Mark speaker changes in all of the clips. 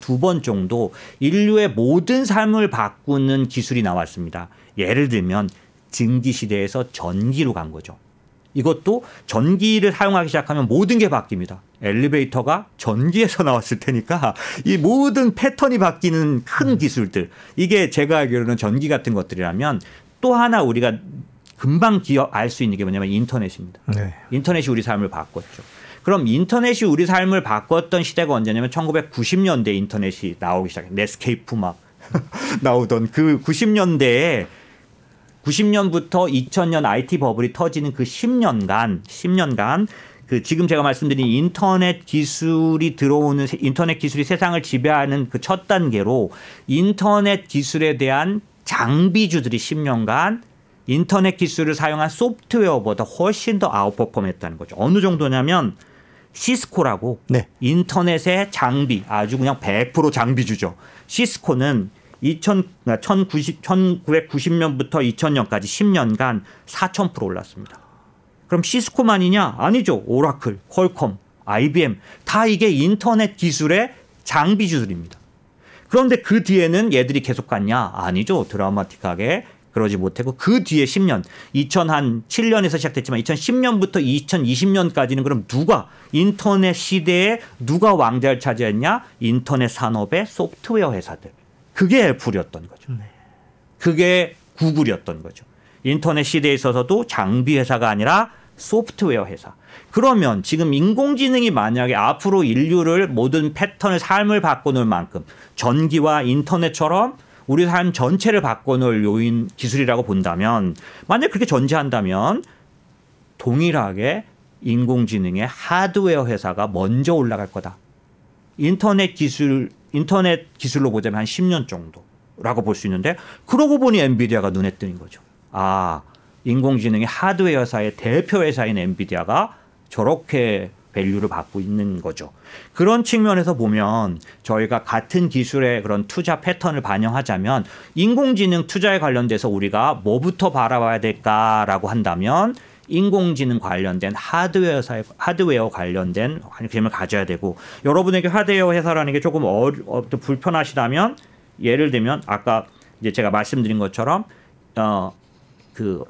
Speaker 1: 두 번 정도 인류의 모든 삶을 바꾸는 기술이 나왔습니다. 예를 들면 증기 시대에서 전기로 간 거죠. 이것도 전기를 사용하기 시작하면 모든 게 바뀝니다. 엘리베이터가 전기에서 나왔을 테니까 이 모든 패턴이 바뀌는 큰 기술들. 이게 제가 알기로는 전기 같은 것들이라면 또 하나 우리가 금방 알 수 있는 게 뭐냐면 인터넷입니다. 네. 인터넷이 우리 삶을 바꿨죠. 그럼 인터넷이 우리 삶을 바꿨던 시대가 언제냐면 1990년대 인터넷이 나오기 시작해요. 넷스케이프 막 나오던 그 90년대에 90년부터 2000년 IT 버블이 터지는 그 10년간 그 지금 제가 말씀드린 인터넷 기술이 들어오는 인터넷 기술이 세상을 지배하는 그 첫 단계로 인터넷 기술에 대한 장비주들이 10년간 인터넷 기술을 사용한 소프트웨어보다 훨씬 더 아웃퍼폼했다는 거죠. 어느 정도냐면 시스코라고 네. 인터넷의 장비 아주 그냥 100% 장비주죠. 시스코는 1990년부터 2000년까지 10년간 4000% 올랐습니다. 그럼 시스코만이냐? 아니죠. 오라클, 퀄컴, IBM 다 이게 인터넷 기술의 장비주들입니다. 그런데 그 뒤에는 얘들이 계속 갔냐? 아니죠. 드라마틱하게 그러지 못하고 그 뒤에 10년 2007년에서 시작됐지만 2010년부터 2020년까지는 그럼 누가 인터넷 시대에 누가 왕좌를 차지했냐? 인터넷 산업의 소프트웨어 회사들. 그게 애플이었던 거죠. 그게 구글이었던 거죠. 인터넷 시대에 있어서도 장비 회사가 아니라 소프트웨어 회사. 그러면 지금 인공지능이 만약에 앞으로 인류를 모든 패턴을 삶을 바꿔놓을 만큼 전기와 인터넷처럼 우리 삶 전체를 바꿔놓을 요인 기술이라고 본다면 만약 그렇게 전제한다면 동일하게 인공지능의 하드웨어 회사가 먼저 올라갈 거다. 인터넷 기술로 보자면 한 10년 정도라고 볼 수 있는데 그러고 보니 엔비디아가 눈에 띄는 거죠. 아, 인공지능의 하드웨어 회사의 대표 회사인 엔비디아가 저렇게 밸류를 받고 있는 거죠. 그런 측면에서 보면 저희가 같은 기술의 그런 투자 패턴을 반영하자면 인공지능 투자에 관련돼서 우리가 뭐부터 바라봐야 될까라고 한다면 인공지능 관련된 하드웨어 관련된 관심을 가져야 되고 여러분에게 하드웨어 회사라는 게 조금 불편하시다면 예를 들면 아까 이제 제가 말씀드린 것처럼 그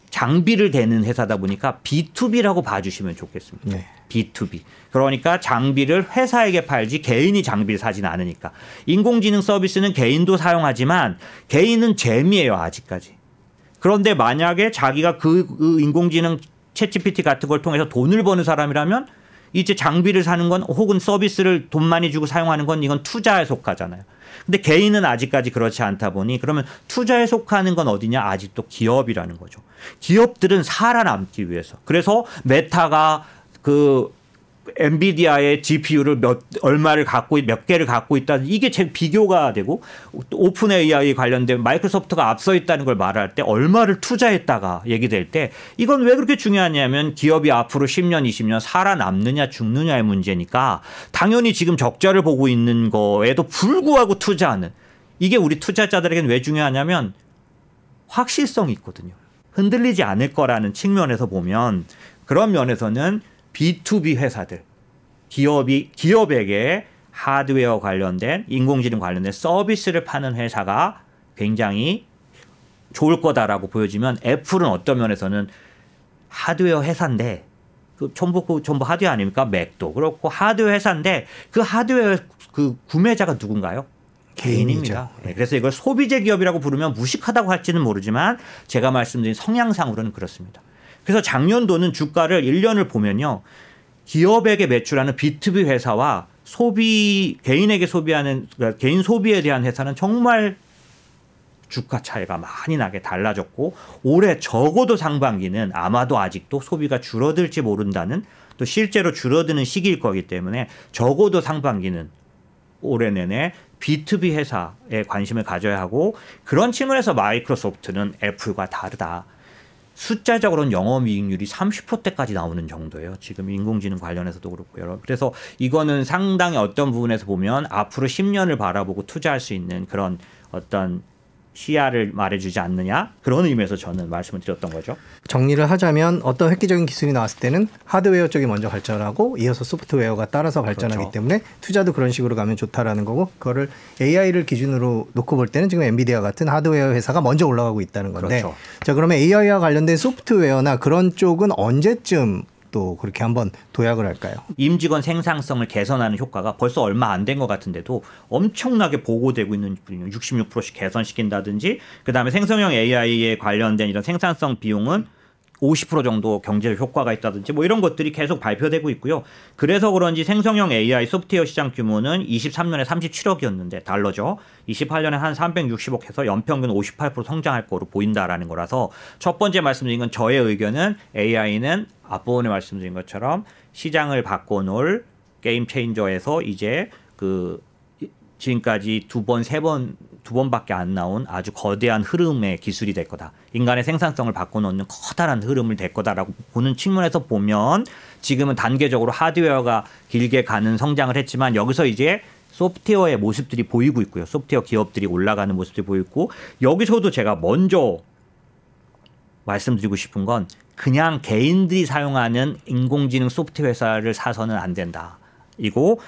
Speaker 1: 장비를 대는 회사다 보니까 B2B라고 봐주시면 좋겠습니다. 네. B2B. 그러니까 장비를 회사에게 팔지 개인이 장비를 사지는 않으니까. 인공지능 서비스는 개인도 사용하지만 개인은 재미예요 아직까지. 그런데 만약에 자기가 그 인공지능 챗GPT 같은 걸 통해서 돈을 버는 사람이라면 이제 장비를 사는 건 혹은 서비스를 돈 많이 주고 사용하는 건 이건 투자에 속하잖아요. 근데 개인은 아직까지 그렇지 않다 보니 그러면 투자에 속하는 건 어디냐? 아직도 기업이라는 거죠. 기업들은 살아남기 위해서. 그래서 메타가 그 엔비디아의 GPU를 몇 개를 갖고 있다. 이게 제 비교가 되고 오픈 AI 관련된 마이크로소프트가 앞서 있다는 걸 말할 때 얼마를 투자했다가 얘기될 때 이건 왜 그렇게 중요하냐면 기업이 앞으로 10년, 20년 살아남느냐 죽느냐의 문제니까 당연히 지금 적자를 보고 있는 거에도 불구하고 투자하는 이게 우리 투자자들에게는 왜 중요하냐면 확실성이 있거든요. 흔들리지 않을 거라는 측면에서 보면 그런 면에서는 B2B 회사들, 기업에게 하드웨어 관련된 인공지능 관련된 서비스를 파는 회사가 굉장히 좋을 거다라고 보여지면 애플은 어떤 면에서는 하드웨어 회사인데 그 전부 하드웨어 아닙니까? 맥도 그렇고 하드웨어 회사인데 그 하드웨어 그 구매자가 누군가요? 개인입니다. 네, 그래서 이걸 소비재 기업이라고 부르면 무식하다고 할지는 모르지만 제가 말씀드린 성향상으로는 그렇습니다. 그래서 작년도는 주가를 1년을 보면요. 기업에게 매출하는 B2B 회사와 개인에게 소비하는, 그러니까 개인 소비에 대한 회사는 정말 주가 차이가 많이 나게 달라졌고 올해 적어도 상반기는 아마도 아직도 소비가 줄어들지 모른다는 또 실제로 줄어드는 시기일 거기 때문에 적어도 상반기는 올해 내내 B2B 회사에 관심을 가져야 하고 그런 측면에서 마이크로소프트는 애플과 다르다. 숫자적으로는 영업이익률이 30%대까지 나오는 정도예요. 지금 인공지능 관련해서도 그렇고요. 그래서 이거는 상당히 어떤 부분에서 보면 앞으로 10년을 바라보고 투자할 수 있는 그런 어떤 시야를 말해주지 않느냐 그런 의미에서 저는 말씀을 드렸던 거죠.
Speaker 2: 정리를 하자면 어떤 획기적인 기술이 나왔을 때는 하드웨어 쪽이 먼저 발전하고 이어서 소프트웨어가 따라서 발전하기
Speaker 1: 그렇죠.
Speaker 2: 때문에 투자도 그런 식으로 가면 좋다라는 거고 그거를 AI를 기준으로 놓고 볼 때는 지금 엔비디아 같은 하드웨어 회사가 먼저 올라가고 있다는 건데
Speaker 1: 그렇죠.
Speaker 2: 자 그러면 AI와 관련된 소프트웨어나 그런 쪽은 언제쯤 또 그렇게 한번 도약을 할까요?
Speaker 1: 임직원 생산성을 개선하는 효과가 벌써 얼마 안 된 것 같은데도 엄청나게 보고되고 있는 66%씩 개선시킨다든지 그다음에 생성형 AI에 관련된 이런 생산성 비용은 50% 정도 경제적 효과가 있다든지 뭐 이런 것들이 계속 발표되고 있고요. 그래서 그런지 생성형 AI 소프트웨어 시장 규모는 23년에 37억이었는데 달러죠. 28년에 한 360억 해서 연평균 58% 성장할 거로 보인다라는 거라서 첫 번째 말씀드린 건 저의 의견은 AI는 앞부분에 말씀드린 것처럼 시장을 바꿔놓을 게임 체인저에서 이제 그 지금까지 두 번밖에 안 나온 아주 거대한 흐름의 기술이 될 거다. 인간의 생산성을 바꿔놓는 커다란 흐름을 될 거다라고 보는 측면에서 보면 지금은 단계적으로 하드웨어가 길게 가는 성장을 했지만 여기서 이제 소프트웨어의 모습들이 보이고 있고요. 소프트웨어 기업들이 올라가는 모습들이 보이고 여기서도 제가 먼저 말씀드리고 싶은 건 그냥 개인들이 사용하는 인공지능 소프트웨어 회사를 사서는 안 된다. 이고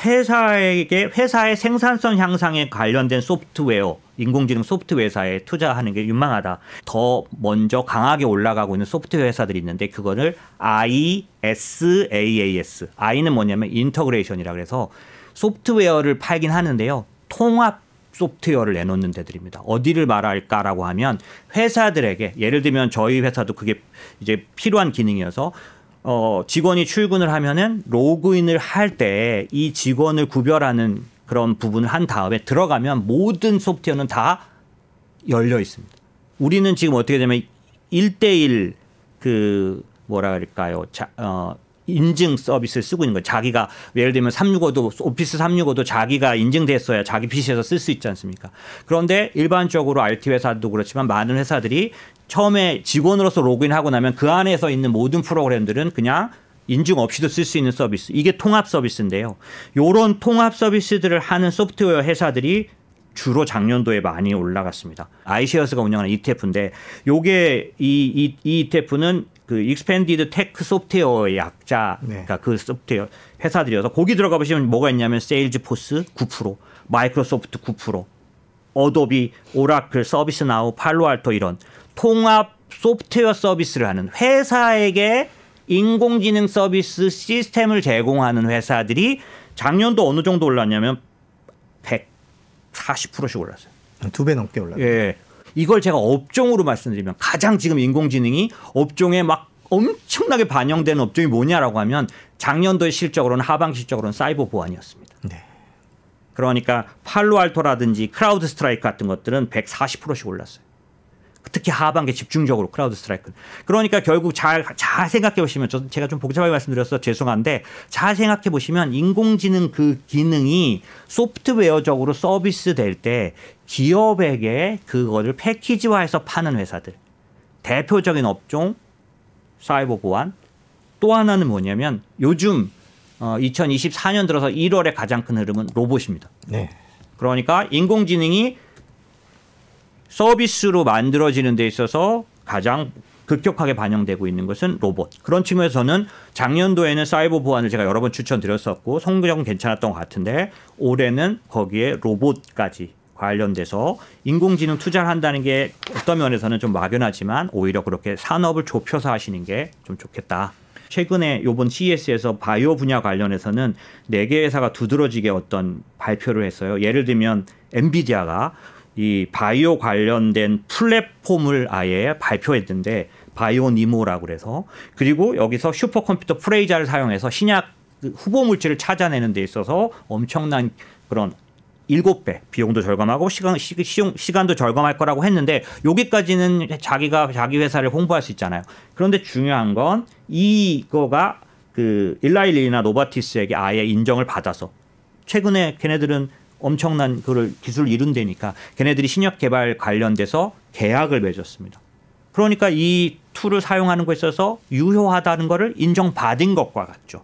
Speaker 1: 회사의 생산성 향상에 관련된 소프트웨어, 인공지능 소프트웨어 회사에 투자하는 게 유망하다. 더 먼저 강하게 올라가고 있는 소프트웨어 회사들이 있는데 그거를 ISAAS. I는 뭐냐면 인터그레이션이라 그래서 소프트웨어를 팔긴 하는데요. 통합 소프트웨어를 내놓는 데들입니다. 어디를 말할까라고 하면 회사들에게 예를 들면 저희 회사도 그게 이제 필요한 기능이어서 직원이 출근을 하면은 로그인을 할 때 이 직원을 구별하는 그런 부분을 한 다음에 들어가면 모든 소프트웨어는 다 열려 있습니다. 우리는 지금 어떻게 되면 1대1 그 뭐라 그럴까요? 인증 서비스를 쓰고 있는 거예요. 자기가 예를 들면 365도 오피스 365도 자기가 인증됐어야 자기 PC에서 쓸 수 있지 않습니까? 그런데 일반적으로 IT 회사도 그렇지만 많은 회사들이 처음에 직원으로서 로그인하고 나면 그 안에서 있는 모든 프로그램들은 그냥 인증 없이도 쓸 수 있는 서비스. 이게 통합 서비스인데요. 이런 통합 서비스들을 하는 소프트웨어 회사들이 주로 작년도에 많이 올라갔습니다. 아이시어스가 운영하는 ETF인데 요게 이 ETF는 그 익스펜디드 테크 소프트웨어의 약자가
Speaker 2: 네.
Speaker 1: 그 소프트웨어 회사들이어서 거기 들어가 보시면 뭐가 있냐면 세일즈포스 9%, 마이크로소프트 9%, 어도비, 오라클, 서비스나우, 팔로알토 이런 통합 소프트웨어 서비스를 하는 회사에게 인공지능 서비스 시스템을 제공하는 회사들이 작년도 어느 정도 올랐냐면 140%씩 올랐어요.
Speaker 2: 2배 넘게 올랐어요.
Speaker 1: 예. 이걸 제가 업종으로 말씀드리면 가장 지금 인공지능이 업종에 막 엄청나게 반영되는 업종이 뭐냐라고 하면 작년도의 실적으로는 하반기 실적으로는 사이버 보안이었습니다.
Speaker 2: 네.
Speaker 1: 그러니까 팔로알토라든지 크라우드 스트라이크 같은 것들은 140%씩 올랐어요. 특히 하반기에 집중적으로 크라우드 스트라이크. 그러니까 결국 잘 생각해 보시면 제가 좀 복잡하게 말씀드려서 죄송한데 잘 생각해 보시면 인공지능 그 기능이 소프트웨어적으로 서비스 될 때 기업에게 그거를 패키지화해서 파는 회사들. 대표적인 업종 사이버 보안. 또 하나는 뭐냐면 요즘 2024년 들어서 1월에 가장 큰 흐름은 로봇입니다.
Speaker 2: 네.
Speaker 1: 그러니까 인공지능이 서비스로 만들어지는 데 있어서 가장 급격하게 반영되고 있는 것은 로봇. 그런 측면에서는 작년도에는 사이버 보안을 제가 여러 번 추천드렸었고 성적은 괜찮았던 것 같은데 올해는 거기에 로봇까지 관련돼서 인공지능 투자를 한다는 게 어떤 면에서는 좀 막연하지만 오히려 그렇게 산업을 좁혀서 하시는 게 좀 좋겠다. 최근에 이번 CES에서 바이오 분야 관련해서는 4개 회사가 두드러지게 어떤 발표를 했어요. 예를 들면 엔비디아가 이 바이오 관련된 플랫폼을 아예 발표했는데 바이오 니모라고 그래서 그리고 여기서 슈퍼컴퓨터 프레이자를 사용해서 신약 후보 물질을 찾아내는 데 있어서 엄청난 그런 7배 비용도 절감하고 시간도 절감할 거라고 했는데 여기까지는 자기 회사를 홍보할 수 있잖아요. 그런데 중요한 건 이거가 그 일라일리나 노바티스에게 아예 인정을 받아서 최근에 걔네들은 엄청난 그걸 기술을 이룬다니까 걔네들이 신약 개발 관련돼서 계약을 맺었습니다. 그러니까 이 툴을 사용하는 것에 있어서 유효하다는 것을 인정받은 것과 같죠.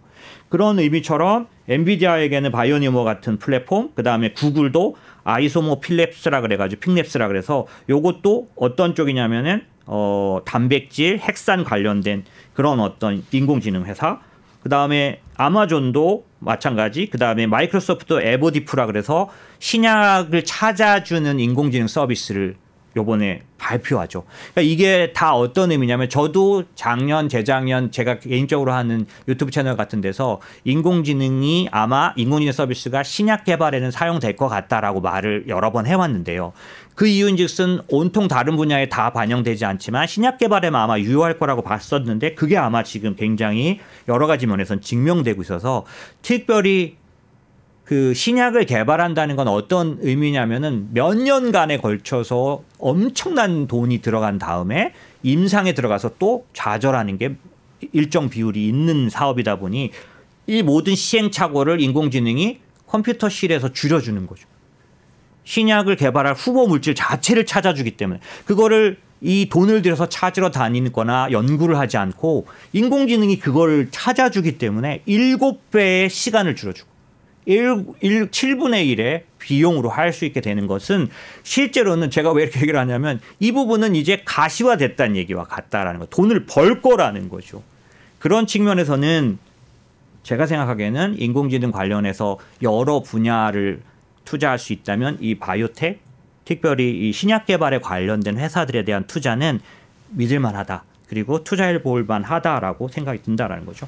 Speaker 1: 그런 의미처럼 엔비디아에게는 바이오니머 같은 플랫폼, 그다음에 구글도 아이소모 필랩스라 그래가지고 픽랩스라 그래서 요것도 어떤 쪽이냐면은 단백질, 핵산 관련된 그런 어떤 인공지능 회사. 그다음에 아마존도 마찬가지. 그다음에 마이크로소프트 에보디프라 그래서 신약을 찾아주는 인공지능 서비스를 요번에 발표하죠. 그러니까 이게 다 어떤 의미냐면 저도 작년, 재작년 제가 개인적으로 하는 유튜브 채널 같은 데서 인공지능이 아마 인공지능 서비스가 신약 개발에는 사용될 것 같다라고 말을 여러 번 해왔는데요. 그 이유인즉슨 온통 다른 분야에 다 반영되지 않지만 신약 개발에만 아마 유효할 거라고 봤었는데 그게 아마 지금 굉장히 여러 가지 면에서는 증명되고 있어서 특별히 그 신약을 개발한다는 건 어떤 의미냐면은 몇 년간에 걸쳐서 엄청난 돈이 들어간 다음에 임상에 들어가서 또 좌절하는 게 일정 비율이 있는 사업이다 보니 이 모든 시행착오를 인공지능이 컴퓨터실에서 줄여주는 거죠. 신약을 개발할 후보 물질 자체를 찾아주기 때문에 그거를 이 돈을 들여서 찾으러 다니거나 연구를 하지 않고 인공지능이 그걸 찾아주기 때문에 7배의 시간을 줄여주고 7분의 1의 비용으로 할 수 있게 되는 것은 실제로는 제가 왜 이렇게 얘기를 하냐면 이 부분은 이제 가시화됐다는 얘기와 같다라는 거. 돈을 벌 거라는 거죠. 그런 측면에서는 제가 생각하기에는 인공지능 관련해서 여러 분야를 투자할 수 있다면 이 바이오텍, 특별히 이 신약 개발에 관련된 회사들에 대한 투자는 믿을 만하다. 그리고 투자해 볼 만하다라고 생각이 든다라는 거죠.